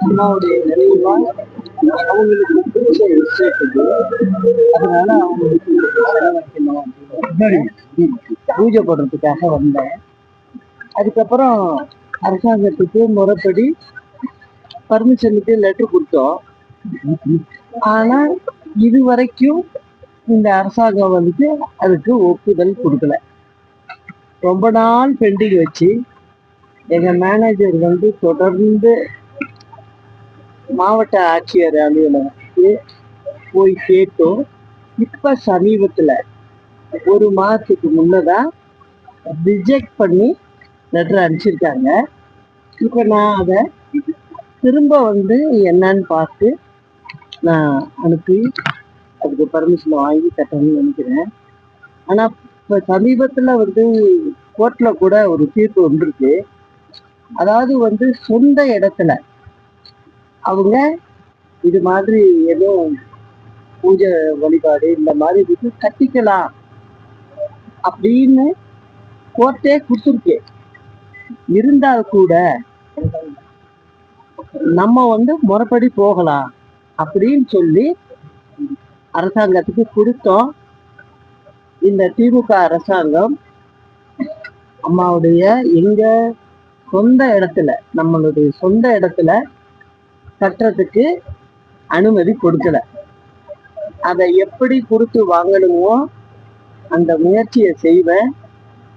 அம்மாவுடைய நினைவா அவங்களுக்கு பிடிச்ச விஷயத்துக்கு அதனால அவங்களுக்கு செலவழிக்கணும் அப்படின்னு பூஜை போடுறதுக்காக வந்தேன். அதுக்கப்புறம் அரசாங்கத்துக்கு முறைப்படி பர்மிஷனுக்கு லெட்டர் கொடுத்தோம். ஆனா இது வரைக்கும் இந்த அரசாங்கம் வந்து அதுக்கு ஒப்புதல் கொடுக்கல. ரொம்ப நாள் பெண்டிங் வச்சு எங்க மேனேஜர் வந்து தொடர்ந்து மாவட்ட ஆட்சியர் அலுவலகத்துக்கு போய் கேட்டோம். இப்ப சமீபத்துல ஒரு மாதத்துக்கு முன்னதான் ரிஜெக்ட் பண்ணி லெட்டர் அனுப்பிச்சிருக்காங்க. இப்ப நான் அதை திரும்ப வந்து என்னன்னு பார்த்து நான் அனுப்பி அதுக்கு பர்மிஷன் வாங்கி கட்டணும்னு நினைக்கிறேன். ஆனா இப்ப சமீபத்துல வந்து கோர்ட்ல கூட ஒரு தீர்ப்பு வந்திருக்கு. அதாவது வந்து சொந்த இடத்துல அவங்க இது மாதிரி ஏதோ பூஜை வழிபாடு இந்த மாதிரி இது கட்டிக்கலாம் அப்படின்னு கோர்ட்டே கொடுத்துருக்கு. இருந்தால் கூட நம்ம வந்து முறைப்படி போகலாம் அப்படின்னு சொல்லி அரசாங்கத்துக்கு கொடுத்தோம். இந்த திமுக அரசாங்கம் அம்மாவுடைய எங்க சொந்த இடத்துல நம்மளுடைய சொந்த இடத்துல கட்டுறதுக்கு அனுமதி கொடுக்கல. அதை எப்படி கொடுத்து வாங்கணுமோ அந்த முயற்சியை செய்வேன்.